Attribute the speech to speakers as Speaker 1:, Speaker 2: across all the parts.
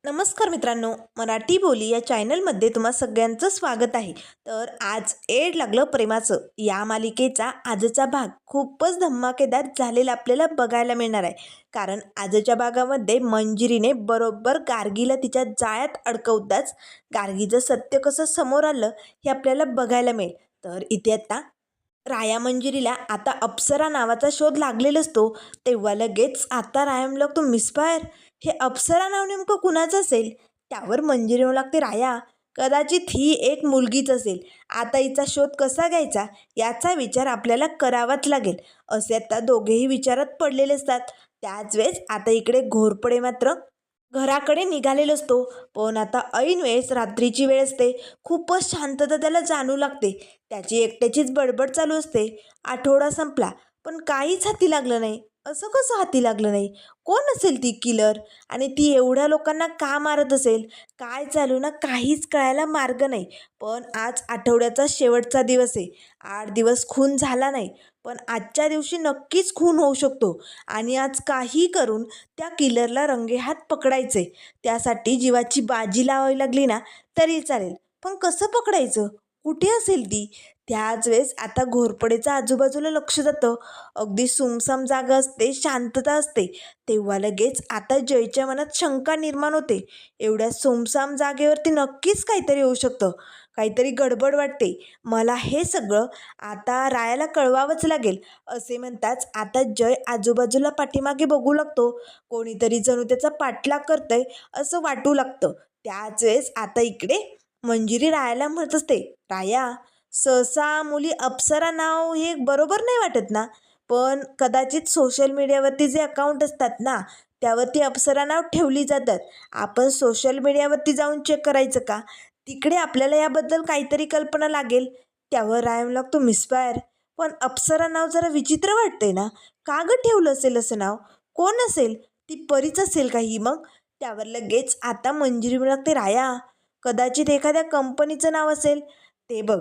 Speaker 1: नमस्कार मित्रांनो, मराठी बोली या चॅनलमध्ये तुम्हा सगळ्यांचं स्वागत आहे. तर आज एड लागलं प्रेमाचं या मालिकेचा आजचा भाग खूपच धमाकेदार झालेला आपल्याला बघायला मिळणार आहे. कारण आजच्या भागामध्ये मंजिरीने बरोबर गार्गीला तिच्या जाळ्यात अडकवताच गार्गीचं सत्य कसं समोर आलं हे आपल्याला बघायला मिळेल. तर इथे आता राया मंजिरीला आता अप्सरा नावाचा शोध लागलेला असतो. तेव्हा लगेच आता राया म्हणू लागतो, मिसफायर हे अप्सरा नाव नेमकं कुणाचं असेल? त्यावर मंजिरी म्हणू लागते, राया कदाचित ही एक मुलगीच असेल. आता हिचा शोध कसा घ्यायचा याचा विचार आपल्याला करावाच लागेल. असे आता दोघेही विचारात पडलेले असतात. त्याच वेळेस आता इकडे घोरपडे मात्र घराकडे निघालेलो असतो. पण आता ऐन वेळेस रात्रीची वेळ असते. खूपच शांतता त्याला जाणू लागते. त्याची एकट्याचीच बडबड चालू असते. आठवडा संपला पण काहीच हाती लागलं नाही. असं कसं हाती लागलं नाही? कोण असेल ती किलर? आणि ती एवढ्या लोकांना का मारत असेल? काय चालू ना काहीच कळायला मार्ग नाही. पण आज आठवड्याचा शेवटचा दिवस आहे. 8 दिवस खून झाला नाही, पण आजच्या दिवशी नक्कीच खून होऊ शकतो. आणि आज काही करून त्या किलरला रंगेहात पकडायचे. त्यासाठी जीवाची बाजी लावावी लागली ना तरी चालेल. पण कसं पकडायचं? कुठे असेल ती? त्याच वेळेस आता घोरपडेचं आजूबाजूला लक्ष जातं. अगदी सुमसाम जागा असते, शांतता असते. तेव्हा लगेच आता जयच्या मनात शंका निर्माण होते. एवढ्या सुमसाम जागेवरती नक्कीच काहीतरी होऊ शकतं. काहीतरी गडबड वाटते. मला हे सगळं आता रायाला कळवावंच लागेल. असे म्हणताच आता जय आजूबाजूला पाठीमागे बघू लागतो. कोणीतरी जणू त्याचा पाठलाग करतंय असं वाटू लागतं. त्याच वेळेस आता इकडे मंजिरी रायाला म्हणत असते, राया सहसा मुली अप्सरा नाव हे बरोबर नाही वाटत ना, पण कदाचित सोशल मीडियावरती जे अकाउंट असतात ना त्यावरती अप्सरा नाव ठेवली जातात. आपण सोशल मीडियावरती जाऊन चेक करायचं का? तिकडे आपल्याला याबद्दल काहीतरी कल्पना लागेल. त्यावर राय लागतो, मिसफायर पण अप्सरा नाव जरा विचित्र वाटतंय ना. का गं ठेवलं असेल असं नाव? कोण असेल? ती परीच असेल काही मग? त्यावर लगेच आता मंजिरी लागते, राया कदाचित एखाद्या कंपनीचं नाव असेल. ते बघ,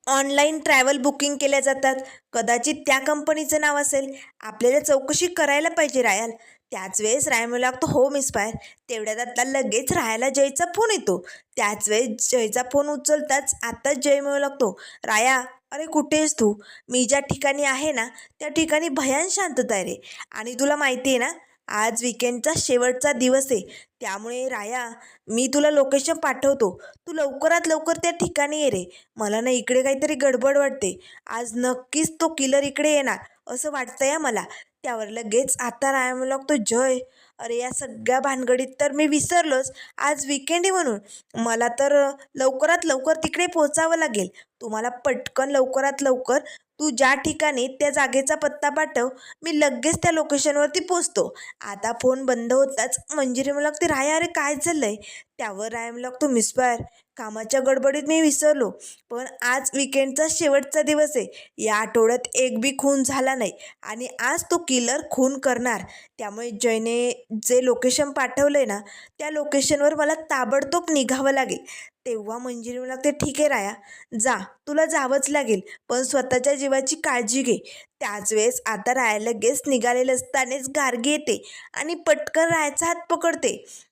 Speaker 1: ऑनलाईन ट्रॅव्हल बुकिंग केल्या जातात. कदाचित त्या कंपनीचं नाव असेल. आपल्याला चौकशी करायला पाहिजे रायाल. त्याच वेळेस राय म्हणू लागतो, हो मिसफायर. तेवढ्यात आता लगेच रायाला जयचा फोन येतो. त्याच वेळेस जयचा फोन उचलताच आता जय म्हणू लागतो, राया अरे कुठे आहेस तू? मी ज्या ठिकाणी आहे ना त्या ठिकाणी भयान शांतता आहे रे. आणि तुला माहिती आहे ना, आज विकेंडचा शेवटचा दिवस आहे. त्यामुळे राया मी तुला लोकेशन पाठवतो. तू लवकरात लवकर त्या ठिकाणी ये रे. मला ना इकडे काहीतरी गडबड वाटते. आज नक्कीच तो किलर इकडे येणार असं वाटतंय मला. त्यावर लगेच आता राया म्हणू लागतो, जय अरे या सगळ्या भानगडीत तर मी विसरलोच. आज विकेंड आहे म्हणून मला तर लवकरात लवकर तिकडे पोचावं लागेल. तुम्हाला पटकन लवकरात लवकर तू ज्या ठिकाणी त्या जागेचा पत्ता पाठव. मी लगेच त्या लोकेशनवरती पोचतो. आता फोन बंद होताच मंजिरी म्हणू लागते, राया अरे काय चाललंय? त्यावर राया म्हणू लागतो, मिसफायर कामाच्या गडबडीत मी विसरलो. पण आज विकेंडचा शेवटचा दिवस आहे. या आठवड्यात एक बी खून झाला नाही आणि आज तो किलर खून करणार. त्यामुळे जयने जे लोकेशन पाठवलंय ना त्या लोकेशनवर मला ताबडतोब निघावं लागेल. तेव्हा मंजिरी म्हणू लागते, ठीक आहे राया जा, तुला जावंच लागेल. पण स्वतःच्या जीवाची काळजी घे. त्याच वेळेस आता राया लगेच निघालेलं असतानाच गार्गी येते आणि पटकन रायाचा हात पकडते.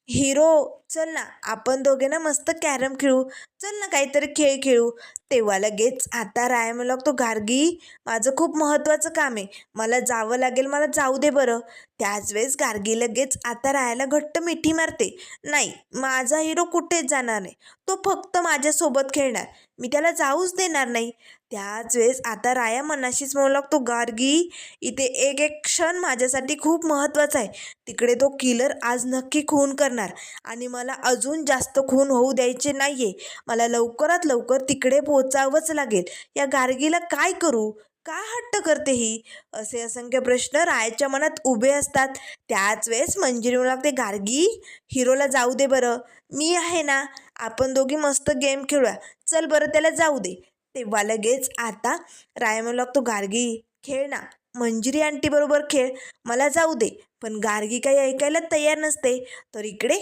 Speaker 1: हिरो चल ना, आपण दोघे ना मस्त कॅरम खेळू. चल ना काहीतरी खेळ खेळू. तेव्हा लगेच आता राया म्हणू लागतो, गार्गी माझं खूप महत्त्वाचं काम आहे. मला जावं लागेल, मला जाऊ दे बरं. त्याच वेळेस गार्गी लगेच आता रायाला घट्ट मिठी मारते. नाही, माझा हिरो कुठेच जाणार नाही. तो फक्त माझ्यासोबत खेळणार. मी त्याला जाऊच देणार नाही. त्याच वेळेस आता राया मनाशीच म्हणू लागतो, गार्गी इथे एक एक क्षण माझ्यासाठी खूप महत्त्वाचा आहे. तिकडे तो किलर आज नक्की खून करणार आणि मला अजून जास्त खून होऊ द्यायचे नाही आहे. मला लवकरात लवकर तिकडे पोचावंच लागेल. या गार्गीला काय करू? का हट्ट करते ही? असे असंख्य प्रश्न रायाच्या मनात उभे असतात. त्याच वेळेस मंजिरी म्हणू लागते, गार्गी हिरोला जाऊ दे बरं. मी आहे ना, आपण दोघी मस्त गेम खेळूया. चल बरं त्याला जाऊ दे. तेव्हा लगेच आता राया म्हणू लागतो, गार्गी खेळ ना, मंजिरी आंटी बरोबर खेळ, मला जाऊ दे. पण गार्गी काही ऐकायला तयार नसते. तर इकडे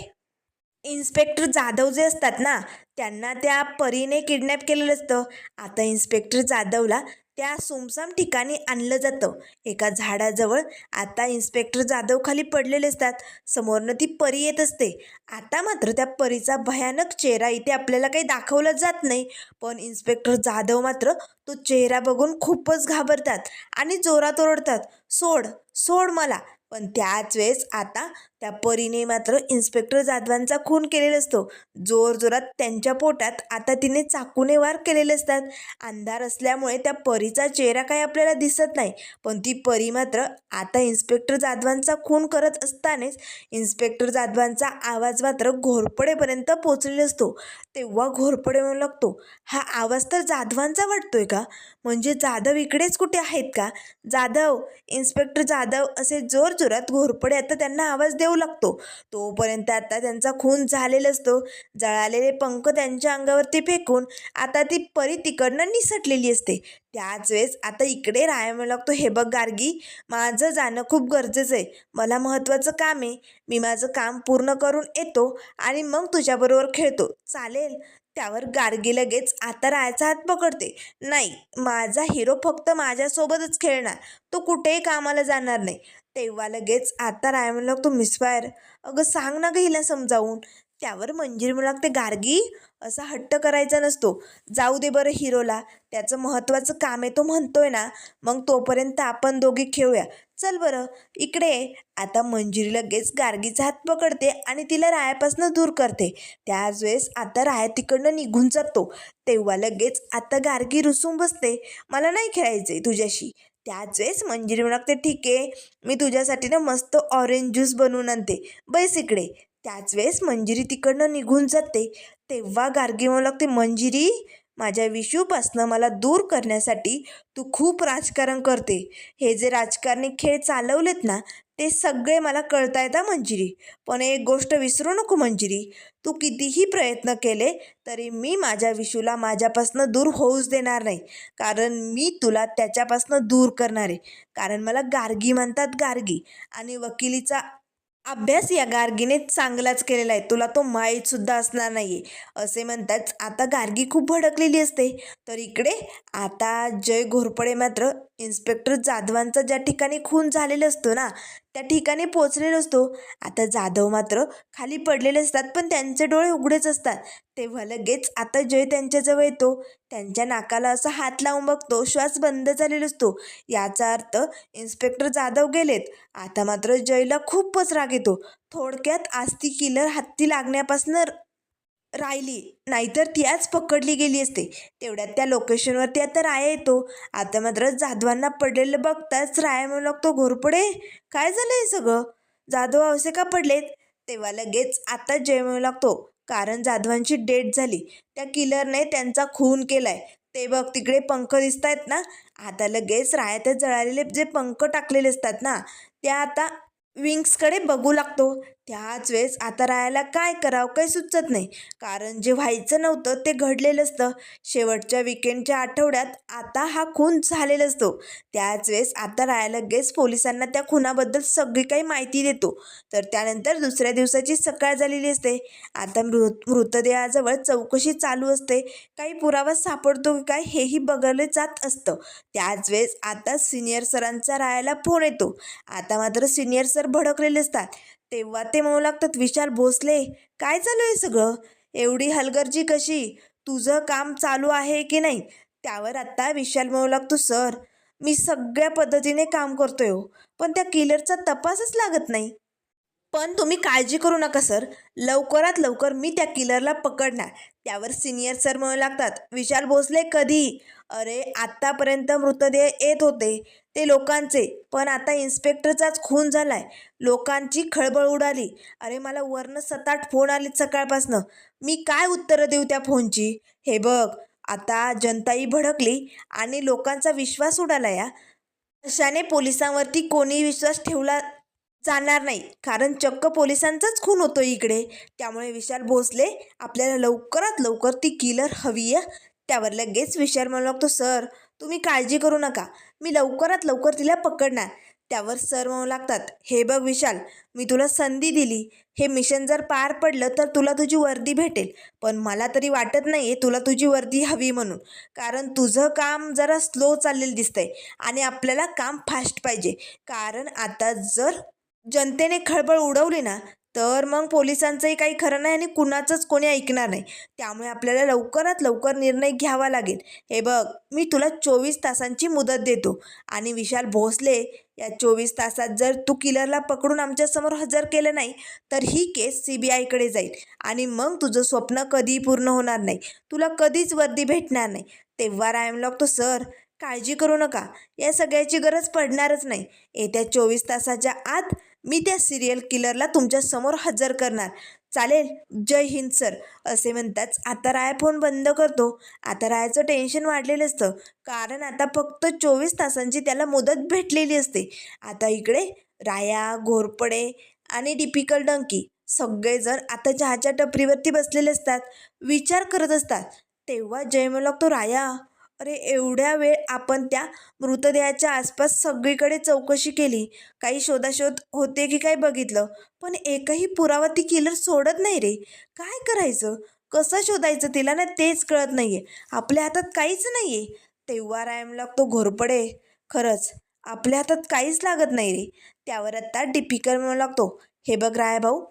Speaker 1: इन्स्पेक्टर जाधव जे असतात ना त्यांना त्या परीने किडनॅप केलेलं असतं. आता इन्स्पेक्टर जाधवला त्या सुमसाम ठिकाणी आणलं जातं. एका झाडाजवळ आता इन्स्पेक्टर जाधव खाली पडलेले असतात. समोरनं ती परी येत असते. आता मात्र त्या परीचा भयानक चेहरा इथे आपल्याला काही दाखवला जात नाही, पण इन्स्पेक्टर जाधव मात्र तो चेहरा बघून खूपच घाबरतात आणि जोरात ओरडतात, सोड सोड मला. पण त्याच वेळेस आता त्या परीने मात्र इन्स्पेक्टर जाधवांचा खून केलेला असतो. जोरजोरात त्यांच्या पोटात आता तिने चाकूने वार केलेले असतात. अंधार असल्यामुळे त्या परीचा चेहरा काही आपल्याला दिसत नाही, पण ती परी मात्र आता इन्स्पेक्टर जाधवांचा खून करत असतानाच इन्स्पेक्टर जाधवांचा आवाज मात्र घोरपडेपर्यंत पोचलेला असतो. तेव्हा घोरपडे म्हणू लागतो, हा आवाज तर जाधवांचा वाटतोय का? म्हणजे जाधव इकडेच कुठे आहेत का? जाधव, इन्स्पेक्टर जाधव असे जोरजोरात घोरपडे आता त्यांना आवाज देऊ लागतो. तोपर्यंत आता त्यांचा खून झालेला असतो. जळालेले पंख त्यांच्या अंगावरती फेकून आता ती परी तिकडनं निसटलेली असते. त्याच वेळेस आता इकडे राहायला लागतो, हे बघ गार्गी, माझं जाणं खूप गरजेचं आहे. मला महत्त्वाचं काम आहे. मी माझं काम पूर्ण करून येतो आणि मग तुझ्याबरोबर खेळतो, चालेल? त्यावर गार्गी लगेच आता रायाचा हात पकडते. नाही, माझा हिरो फक्त माझ्यासोबतच खेळणार, तो कुठेही कामाला जाणार नाही. तेव्हा लगेच आता राय म्हणू लागतो, मिसफायर, अगं सांग ना गं हिला समजावून. त्यावर मंजिरी म्हणू लागते, गार्गी, असा हट्ट करायचा नसतो. जाऊ दे बरं हिरोला, त्याचं महत्त्वाचं काम आहे तो म्हणतोय ना, मग तोपर्यंत आपण दोघी खेळूया. चल बरं इकडे ये. आता मंजिरी लगेच गार्गीचा हात पकडते आणि तिला रायापासून दूर करते. त्याच वेळेस आता राया तिकडनं निघून जातो. तेव्हा लगेच आता गार्गी रुसून बसते, मला नाही खेळायचंय तुझ्याशी. त्याच वेळेस मंजिरी म्हणू लागते, ठीक आहे, मी तुझ्यासाठी ना मस्त ऑरेंज ज्यूस बनवून आणते, बैस इकडे. त्याच वेळेस मंजिरी तिकडनं निघून जाते. तेव्हा गार्गी म्हणू लागते, मंजिरी, माझ्या विशूपासनं मला दूर करण्यासाठी तू खूप राजकारण करते. हे जे राजकारणी खेळ चालवलेत ना, ते सगळे मला कळतायत मंजिरी. पण एक गोष्ट विसरू नको मंजिरी, तू कितीही प्रयत्न केले तरी मी माझ्या विशूला माझ्यापासनं दूर होऊच देणार नाही. कारण मी तुला त्याच्यापासनं दूर करणार आहे. कारण मला गार्गी म्हणतात, गार्गी, आणि वकिलीचा अभ्यास या गार्गीने चांगलाच केलेला आहे, तुला तो माहीतसुद्धा असणार नाही आहे असे म्हणताच आता गार्गी खूप भडकलेली असते. तर इकडे आता जय घोरपडे मात्र इन्स्पेक्टर जाधवांचा ज्या ठिकाणी खून झालेला असतो ना, त्या ठिकाणी पोचलेला असतो. आता जाधव मात्र खाली पडलेले असतात, पण त्यांचे डोळे उघडेच असतात. तेव्हा लगेच आता जय त्यांच्याजवळ येतो. त्यांच्या नाकाला असा हात लावून बघतो, श्वास बंद झालेला असतो. याचा अर्थ इन्स्पेक्टर जाधव गेलेत. आता मात्र जयला खूपच राग येतो. थोडक्यात आज ती किलर हत्ती लागण्यापासून राहिली, नाहीतर ती आज पकडली गेली असते. तेवढ्यात त्या लोकेशनवरती आता राया येतो. आता मात्र जाधवांना पडलेलं बघताच राया म्हणू लागतो, घोरपडे, काय झालं हे सगळं? जाधव असे का पडलेत? तेव्हा लगेच आता जय म्हणू लागतो, कारण जाधवांची डेथ झाली, त्या किलरने त्यांचा खून केलाय. ते बघ तिकडे पंख दिसत आहेत ना. आता लगेच राया ते जळालेले जे पंख टाकलेले असतात ना, त्या आता विंग्सकडे बघू लागतो. त्याच वेळेस आता रायाला काय करावं काही सुचत नाही, कारण जे व्हायचं नव्हतं ते घडलेलं असतं. शेवटच्या विकेंडच्या आठवड्यात आता हा खून झालेला असतो. त्याच वेळेस आता राया लगेच पोलिसांना त्या खुनाबद्दल सगळी काही माहिती देतो. तर त्यानंतर दुसऱ्या दिवसाची सकाळ झालेली असते. आता मृतदेहाजवळ चौकशी चालू असते. काही पुरावा सापडतो की काय हेही बघितलं जात असतं. त्याच वेळेस आता सिनियर सरांचा रायाला फोन येतो. आता मात्र सिनियर सर भडकलेले असतात. तेव्हा ते म्हणू लागतात, विशाल भोसले, काय चालू आहे सगळं? एवढी हलगर्जी कशी? तुझं काम चालू आहे की नाही? त्यावर आता विशाल म्हणू लागतो, सर, मी सगळ्या पद्धतीने काम करतोय हो, पण त्या किलरचा तपासच लागत नाही. पण तुम्ही काळजी करू नका सर, लवकरात लवकर मी त्या किलरला पकडणार. त्यावर सिनियर सर म्हणू लागतात, विशाल भोसले कधी? अरे आत्तापर्यंत मृतदेह येत होते ते लोकांचे, पण आता इन्स्पेक्टरचाच खून झालाय. लोकांची खळबळ उडाली. अरे मला वरनं 7-8 फोन आलेत सकाळपासनं, मी काय उत्तरं देऊ त्या फोनची? हे बघ, आता जनताही भडकली आणि लोकांचा विश्वास उडाला. या अशाने पोलिसांवरती कोणी विश्वास ठेवला जाणार नाही, कारण चक्क पोलिसांचाच खून होतो इकडे. त्यामुळे विशाल भोसले, आपल्याला लवकरात लवकर ती किलर हवी आहे. त्यावर लगेच विशाल म्हणू लागतो, सर तुम्ही काळजी करू नका, मी लवकरात लवकर तिला पकडणार. त्यावर सर म्हणू लागतात, हे बघ विशाल, मी तुला संधी दिली. हे मिशन जर पार पडलं तर तुला तुझी वर्दी भेटेल. पण मला तरी वाटत नाही आहे तुला तुझी वर्दी हवी म्हणून. कारण तुझं काम जरा स्लो चाललेलं दिसतंय आणि आपल्याला काम फास्ट पाहिजे. कारण आता जर जनतेने खळबळ उडवली ना, तर मग पोलिसांचंही काही खरं नाही आणि कुणाचंच कोणी ऐकणार नाही. त्यामुळे आपल्याला लवकरात लवकर निर्णय घ्यावा लागेल. हे बघ, मी तुला 24 तासांची मुदत देतो आणि विशाल भोसले, या 24 तासात जर तू किलरला पकडून आमच्यासमोर हजर केलं नाही तर ही केस CBIकडे जाईल आणि मग तुझं स्वप्न कधीही पूर्ण होणार नाही. तुला कधीच वर्दी भेटणार नाही. तेव्हा रायम लागतो, सर काळजी करू नका, या सगळ्याची गरज पडणारच नाही. येत्या 24 तासाच्या आत मी त्या सिरियल किलरला तुमच्यासमोर हजर करणार. चालेल, जय हिंद सर, असे म्हणताच आता राया फोन बंद करतो. आता रायाचं टेन्शन वाढलेलं असतं, कारण आता फक्त 24 तासांची त्याला मुदत भेटलेली असते. आता इकडे राया, घोरपडे आणि टिपिकल डंकी सगळेजण आता चहाच्या टपरीवरती बसलेले असतात, विचार करत असतात. तेव्हा जय म्हणू लागतो, राया, अरे एवढ्या वेळ आपण त्या मृतदेहाच्या आसपास सगळीकडे चौकशी केली, काही शोधाशोध होते की काय बघितलं, पण एकही पुरावा ती किलर सोडत नाही रे. काय करायचं, कसं शोधायचं तिला ना, तेच कळत नाहीये. आपल्या हातात काहीच नाहीये. तेव्हा रायम लागतो, घोरपडे, खरंच आपल्या हातात काहीच लागत नाही रे. त्यावर आता टिपिकल म्हणू लागतो, हे बघ राया भाऊ,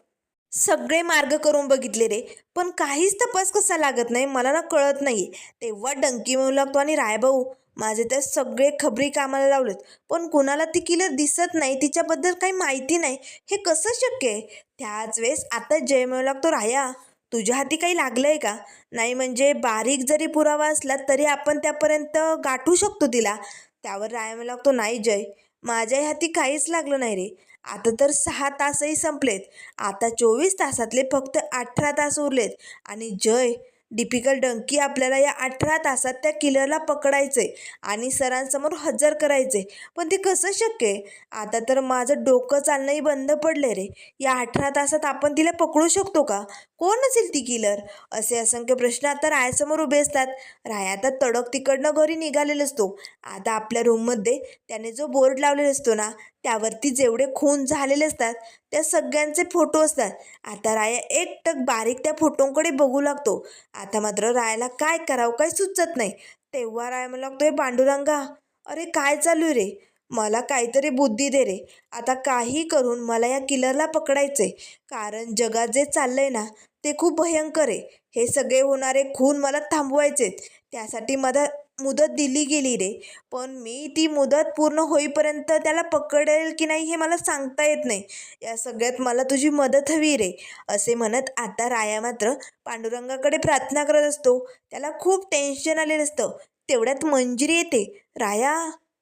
Speaker 1: सगळे मार्ग करून बघितले रे, पण काहीच तपास कसा लागत नाही मला ना, कळत नाही. तेव्हा डंकी म्हणू लागतो, आणि रायभाऊ, माझे तर सगळे खबरी कामाला लावलेत, पण कुणाला ती किलर दिसत नाही, तिच्याबद्दल काही माहिती नाही. हे कसं शक्य आहे? त्याच वेळेस आता जय म्हणू लागतो, राया, तुझ्या हाती काही लागलं आहे का? नाही म्हणजे बारीक जरी पुरावा असला तरी आपण त्यापर्यंत गाठू शकतो तिला. त्यावर राया म्हणू लागतो, नाही जय, माझ्याही हाती काहीच लागलं नाही रे. आता तर 6 तासही संपलेत. आता 24 तासातले फक्त 18 तास उरलेत आणि जय, डिपिकल डंकी, आपल्याला या 18 तासात त्या किलरला पकडायचे आणि सरांसमोर हजर करायचे. पण ते कसं शक्य आहे? आता तर माझं डोकं चालणंही बंद पडले रे. या 18 तासात आपण तिला पकडू शकतो का? कोण असेल ती किलर? असे असंख्य प्रश्न आता रायासमोर उभे असतात. राया आता तडक तिकडनं घरी निघालेला असतो. आता आपल्या रूममध्ये त्याने जो बोर्ड लावलेला असतो ना, त्यावरती जेवढे खून झालेले असतात त्या सगळ्यांचे फोटो असतात. आता राया एकटक बारीक त्या फोटोंकडे बघू लागतो. आता मात्र रायाला काय करावं काही सुचत नाही. तेव्हा राया म्हणू लागतोय, पांडुरंगा, अरे काय चालू रे? मला काहीतरी बुद्धी दे रे. आता काही करून मला या किलरला पकडायचंय, कारण जगात जे चाललंय ना, ते खूप भयंकर आहे. हे सगळे होणारे खून मला थांबवायचेत. त्यासाठी मला मुदत दिली गेली रे, पण मी ती मुदत पूर्ण होईपर्यंत त्याला पकडेल की नाही हे मला सांगता येत नाही. या सगळ्यात मला तुझी मदत हवी रे. असे म्हणत आता राया मात्र पांडुरंगाकडे प्रार्थना करत असतो. त्याला खूप टेन्शन आलेलं असतं. तेवढ्यात मंजिरी येते. राया,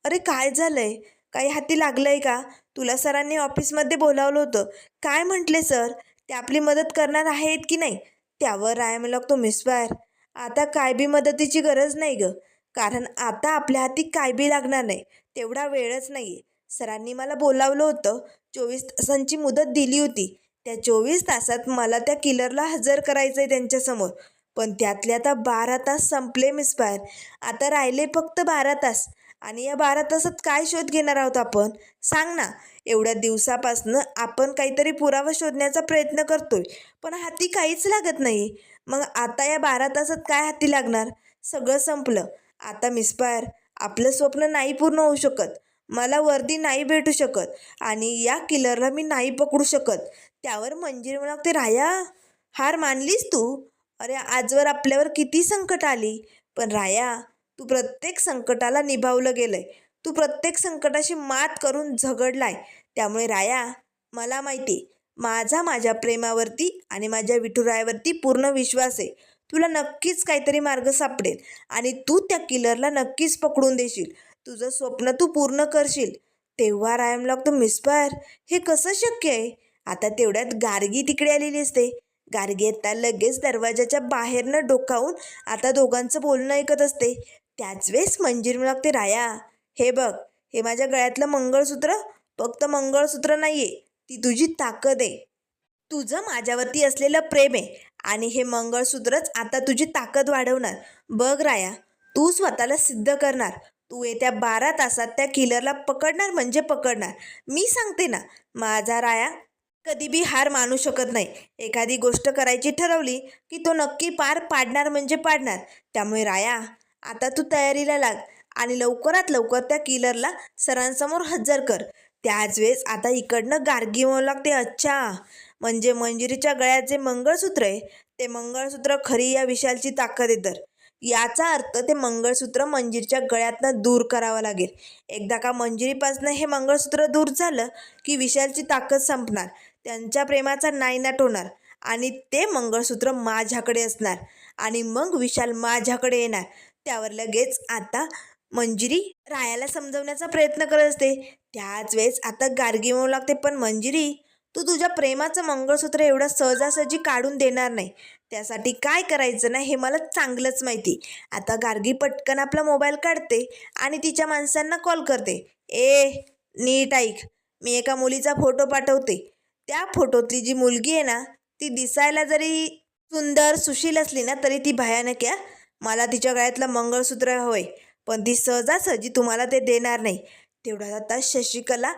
Speaker 1: अरे काय झालंय? काही हाती लागलंय का? तुला सरांनी ऑफिसमध्ये बोलावलं होतं, काय म्हटले सर? ते आपली मदत करणार आहेत की नाही? त्यावर राया म्हणू लागतो, मिस्टर, आता काय बी मदतीची गरज नाही ग, कारण आता आपल्या हाती काय बी लागणार नाही. तेवढा वेळच नाही आहे. सरांनी मला बोलावलं होतं, 24 तासांची मुदत दिली होती. त्या 24 तासात मला त्या किलरला हजर करायचं आहे त्यांच्यासमोर. पण त्यातले आता 12 तास संपले मिस्टर. आता राहिले फक्त 12 तास. आणि या 12 तासात काय शोध घेणार आहोत आपण? सांग ना. एवढ्या दिवसापासनं आपण काहीतरी पुरावा शोधण्याचा प्रयत्न करतोय, पण हाती काहीच लागत नाही. मग आता या 12 तासात काय हाती लागणार? सगळं संपलं. आता मिस्टर, आपलं स्वप्न नाही पूर्ण होऊ शकत. मला वर्दी नाही भेटू शकत आणि या किलरला मी नाही पकडू शकत. त्यावर मंजिरी म्हणते, राया, हार मानलीस तू? अरे आजवर आपल्यावर किती संकट आली, पण राया, तू प्रत्येक संकटाला निभावलं गेलंय. तू प्रत्येक संकटाशी मात करून झगडलाय. त्यामुळे राया, मला माहिती, माझ्या प्रेमावरती आणि माझ्या विठुरायावरती पूर्ण विश्वास आहे. तुला नक्कीच काहीतरी मार्ग सापडेल आणि तू त्या किलरला नक्कीच पकडून देशील. तुझं स्वप्न तू पूर्ण करशील. तेव्हा रायम लागतो, मिस्टर, हे कसं शक्य आहे? आता तेवढ्यात गार्गी तिकडे आलेली असते. गार्गी आता लगेच दरवाजाच्या बाहेरनं डोकावून आता दोघांचं बोलणं ऐकत असते. त्याच वेळेस मंजिरी लागते, राया, हे बघ, हे माझ्या गळ्यातलं मंगळसूत्र फक्त मंगळसूत्र नाहीये, ती तुझी ताकद आहे. तुझं माझ्यावरती असलेलं प्रेम आहे आणि हे मंगळसूत्रच आता तुझी ताकद वाढवणार. बघ राया, तू स्वतःला सिद्ध करणार. तू येत्या 12 तासात त्या किलरला पकडणार म्हणजे पकडणार. मी सांगते ना, माझा राया कधी बी हार मानू शकत नाही. एखादी गोष्ट करायची ठरवली की तो नक्की पार पाडणार म्हणजे पाडणार. त्यामुळे राया, आता तू तयारीला लाग आणि लवकरात लवकर त्या किलरला सरांसमोर हजर कर. त्याच वेळेस आता इकडनं गार्गी म्हणू लागते, अच्छा म्हणजे मंजिरीच्या गळ्यात जे मंगळसूत्र आहे ते मंगळसूत्र खरी या विशालची ताकद आहे. तर याचा अर्थ ते मंगळसूत्र मंजिरीच्या गळ्यातनं दूर करावं लागेल. एकदा का मंजिरीपासनं हे मंगळसूत्र दूर झालं की विशालची ताकद संपणार, त्यांच्या प्रेमाचा नायनाट होणार आणि ते मंगळसूत्र माझ्याकडे असणार आणि मग विशाल माझ्याकडे येणार. त्यावर लगेच आता मंजिरी रायाला समजवण्याचा प्रयत्न करत असते. त्याच वेळेस आता गार्गी म्हणू लागते, पण मंजिरी, तू तुझ्या प्रेमाचं मंगळसूत्र एवढं सहजासहजी काढून देणार नाही. त्यासाठी काय करायचं ना हे मला चांगलंच माहिती. आता गार्गी पटकन आपला मोबाईल काढते आणि तिच्या माणसांना कॉल करते. नीट ऐक, मी एका मुलीचा फोटो पाठवते. त्या फोटोतली जी मुलगी आहे ना, ती दिसायला जरी सुंदर सुशील असली ना तरी ती भयानक आहे. मला तिच्या गळ्यातलं मंगळसूत्र हवंय, पण ती सहजासहजी तुम्हाला ते देणार नाही. तेवढ्यात आता शशिकला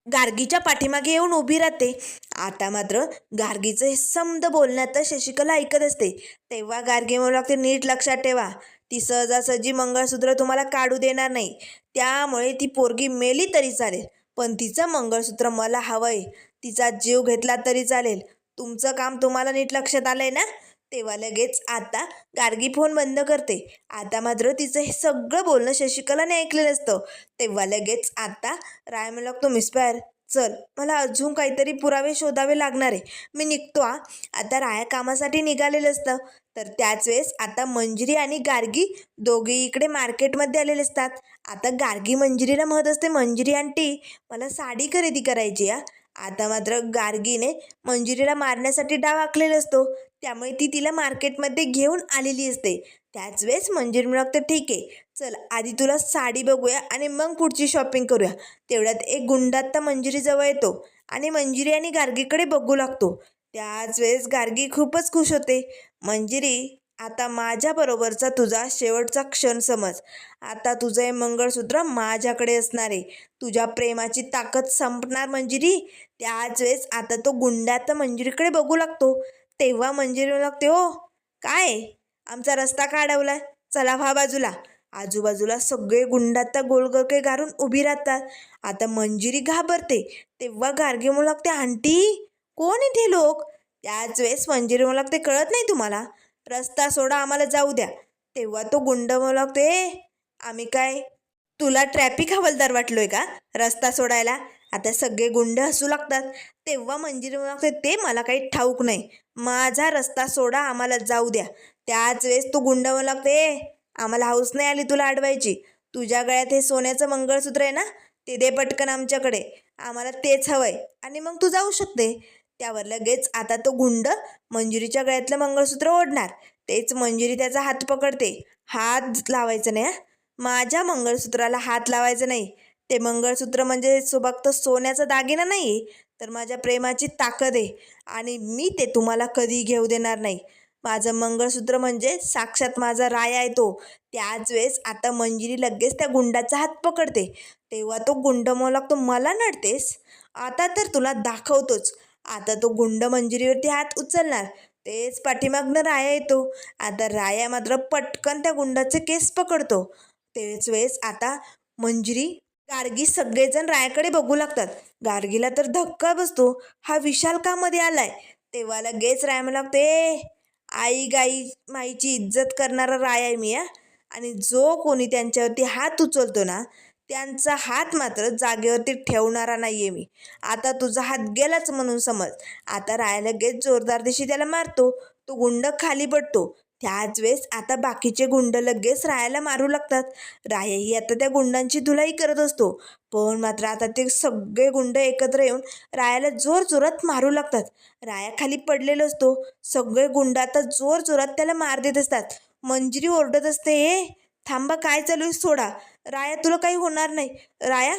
Speaker 1: गार्गीच्या पाठीमागे येऊन उभी राहते. आता मात्र गार्गीचं हे समद बोलण्यात शशिकला ऐकत असते. तेव्हा गार्गी म्हणू लागते, नीट लक्षात ठेवा, ती सहजासहजी मंगळसूत्र तुम्हाला काढू देणार नाही. त्यामुळे ती पोरगी मेली तरी चालेल, पण तिचं मंगळसूत्र मला हवंय. तिचा जीव घेतला तरी चालेल. तुमचं काम तुम्हाला नीट लक्षात आलंय ना? तेव्हा लगेच आता गार्गी फोन बंद करते. आता मात्र तिचं हे सगळं बोलणं शशिकलाने ऐकलेलं असतं. तेव्हा लगेच आता राय म्हणू लागतो, मिस्टर चल, मला अजून काहीतरी पुरावे शोधावे लागणार आहे, मी निघतो. आता राया कामासाठी निघालेलं असतं. तर त्याच वेळेस आता मंजिरी आणि गार्गी दोघे इकडे मार्केटमध्ये आलेले असतात. आता गार्गी मंजिरीला म्हणत असते, मंजिरी आंटी, मला साडी खरेदी करायची. आता मात्र गार्गीने मंजिरीला मारण्यासाठी डाव आखलेला असतो. त्यामुळे ती तिला मार्केटमध्ये घेऊन आलेली असते. त्याच वेळेस मंजिरी म्हणते, ठीक आहे, चल आधी तुला साडी बघूया आणि मग पुढची शॉपिंग करूया. तेवढ्यात एक गुंड आत्ता मंजिरीजवळ येतो आणि मंजिरी आणि गार्गीकडे बघू लागतो. त्याच वेळेस गार्गी खूपच खुश होते. मंजिरी, आता माझ्याबरोबरचा तुझा शेवटचा क्षण समज. आता तुझं हे मंगळसूत्र माझ्याकडे असणार आहे. तुझ्या प्रेमाची ताकद संपणार मंजिरी. त्याच वेळेस आता तो गुंडा आता मंजिरीकडे बघू लागतो. तेव्हा मंजिरी लागते, हो काय, आमचा रस्ता का अडवलाय? चला व्हा बाजूला. आजूबाजूला सगळे गुंड आता गोलगरके घालून उभी राहतात. आता मंजिरी घाबरते. तेव्हा गार्गी म्हणू लागते, आंटी, कोण इथे लोक? त्याच वेळेस मंजिरी म्हणू लागते, कळत नाही तुम्हाला? रस्ता सोडा, आम्हाला जाऊ द्या. तेव्हा तो गुंड म्हणू लागते, आम्ही काय तुला ट्रॅफिक हवालदार वाटलोय का रस्ता सोडायला? आता सगळे गुंड हसू लागतात. तेव्हा मंजिरी म्हणू लागते, ते मला काही ठाऊक नाही, माझा रस्ता सोडा, आम्हाला जाऊ द्या. त्याच वेळेस तो गुंड म्हणू लागते, आम्हाला हौस नाही आली तुला अडवायची. तुझ्या गळ्यात हे सोन्याचं मंगळसूत्र आहे ना, ते दे पटकन आमच्याकडे, आम्हाला तेच हवंय आणि मग तू जाऊ शकते. त्यावर लगेच आता तो गुंड मंजिरीच्या गळ्यातलं मंगळसूत्र ओढणार. तेच मंजिरी त्याचा हात पकडते. हात लावायचं नाही, माझ्या मंगळसूत्राला हात लावायचं नाही. ते मंगळसूत्र म्हणजे फक्त सोन्याचा दागिना नाही, तर माझ्या प्रेमाची ताकद आहे आणि मी ते तुम्हाला कधी घेऊ देणार नाही. माझं मंगळसूत्र म्हणजे साक्षात माझा राया आहे तो. त्याच वेळेस आता मंजिरी लगेच त्या गुंडाचा हात पकडते. तेव्हा तो गुंड म्हणू लागतो, मला नडतेस, आता तर तुला दाखवतोच. आता तो गुंड मंजिरीवरती हात उचलणार. तेच पाठीमागनं राया येतो. आता राया मात्र पटकन त्या गुंडाचे केस पकडतो. तेच वेळेस आता मंजिरी, गार्गी सगळेजण रायाकडे बघू लागतात. गार्गीला तर धक्का बसतो, हा विशाल का मध्ये आलाय? तेव्हा लगेच राया म्हणू लागते, आई गाई माईची इज्जत करणारा राया आहे मी. आणि जो कोणी त्यांच्यावरती हात उचलतो ना, त्यांचा हात मात्र जागेवरती ठेवणारा नाही आहे मी. आता तुझा हात गेलाच म्हणून समज. आता राया लगेच जोरदार दिशी त्याला मारतो. तो गुंड खाली पडतो. त्याच वेळेस आता बाकीचे गुंड लगेच रायाला मारू लागतात. रायाही आता त्या गुंडांची धुलाई करत असतो. पण मात्र आता ते सगळे गुंड एकत्र येऊन रायाला जोरजोरात मारू लागतात. राया खाली पडलेला असतो. सगळे गुंड आता जोरजोरात त्याला मार देत असतात. मंजिरी ओरडत असते, थांबा, काय चालू आहे, सोडा राया, तुला काही होणार नाही. राया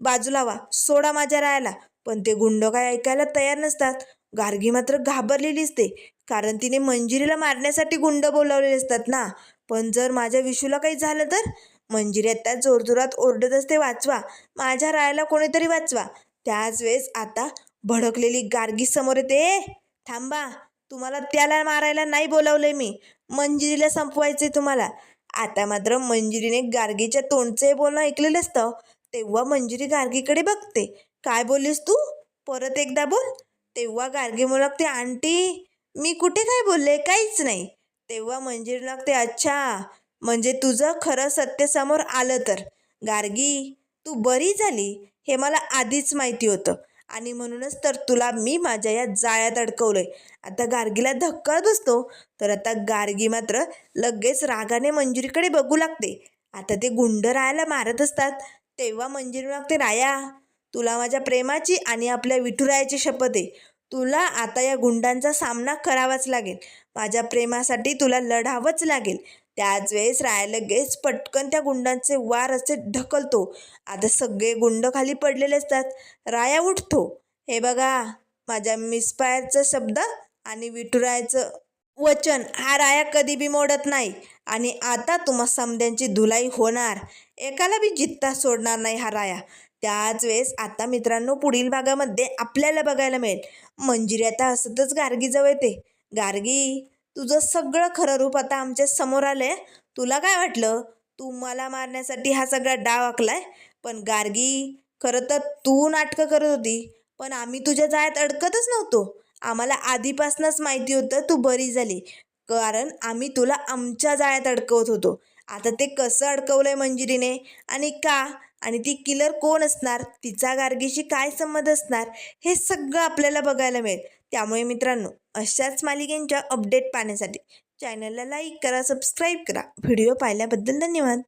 Speaker 1: बाजूला व्हा, सोडा माझ्या रायाला. पण ते गुंड काय ऐकायला तयार नसतात. गार्गी मात्र घाबरलेली असते, कारण तिने मंजिरीला मारण्यासाठी गुंड बोलावलेले असतात ना. पण जर माझ्या विशूला काही झालं तर? मंजिरी आता जोरजोरात ओरडत असते, वाचवा, माझ्या रायाला कोणीतरी वाचवा. त्याच वेळेस आता भडकलेली गार्गी समोर येते. थांबा, तुम्हाला त्याला मारायला नाही बोलावलंय मी, मंजिरीला संपवायचंय तुम्हाला. आता मात्र मंजिरीने गार्गीच्या तोंडचे बोलणं ऐकलेलं असतं. तेव्हा मंजिरी गार्गीकडे बघते. काय बोललीस तू? परत एकदा बोल. तेव्हा गार्गी लागते, आंटी मी कुठे काय बोलले, काहीच नाही. तेव्हा मंजिरी लागते, अच्छा, म्हणजे तुझं खरं सत्य समोर आलं तर. गार्गी, तू बरी झाली हे मला आधीच माहिती होतं आणि म्हणूनच तर तुला मी माझ्या या जाळ्यात अडकवलंय. आता गार्गीला धक्का बसतो. तर आता गार्गी मात्र लगेच रागाने मंजिरीकडे बघू लागते. आता ते गुंड रायाला मारत असतात. तेव्हा मंजिरी लागते, राया, तुला माझ्या प्रेमाची आणि आपल्या विठुरायाची शपथ आहे. तुला आता या गुंडांचा सामना करावाच लागेल. माझ्या प्रेमासाठी तुला लढावंच लागेल. त्याच वेळेस राया लगेच पटकन त्या गुंडांचे वार असे ढकलतो. आता सगळे गुंड खाली पडलेले असतात. राया उठतो. हे बघा, माझ्या मिसफायरचा शब्द आणि विठुरायाचं वचन हा राया कधी बी मोडत नाही. आणि आता तुम्हा समद्यांची धुलाई होणार. एकाला बी जित्ता सोडणार नाही हा राया. त्याच वेळेस आता मित्रांनो पुढील भागामध्ये आपल्याला बघायला मिळेल, मंजिरी आता हसतच गार्गीजवळ येते. गार्गी, तुझं सगळं खरं रूप आता आमच्या समोर आलंय. तुला काय वाटलं, तू मला मारण्यासाठी हा सगळा डाव आखलाय? पण गार्गी, खरं तर तू नाटकं करत होती, पण आम्ही तुझ्या जाळ्यात अडकतच नव्हतो. आम्हाला आधीपासूनच माहिती होतं तू बरी झाली, कारण आम्ही तुला आमच्या जाळ्यात अडकवत होतो. आता ते कसं अडकवलंय मंजिरीने आणि का, आणि ती किलर कोण असणार, तिचा गार्गीशी काय संबंध असणार, हे सगळं आपल्याला बघायला मिळेल. त्यामुळे मित्रांनो, अशाच मालिकेंच्या अपडेट पाहण्यासाठी चॅनलला लाईक करा, सबस्क्राईब करा. व्हिडिओ पाहिल्याबद्दल धन्यवाद.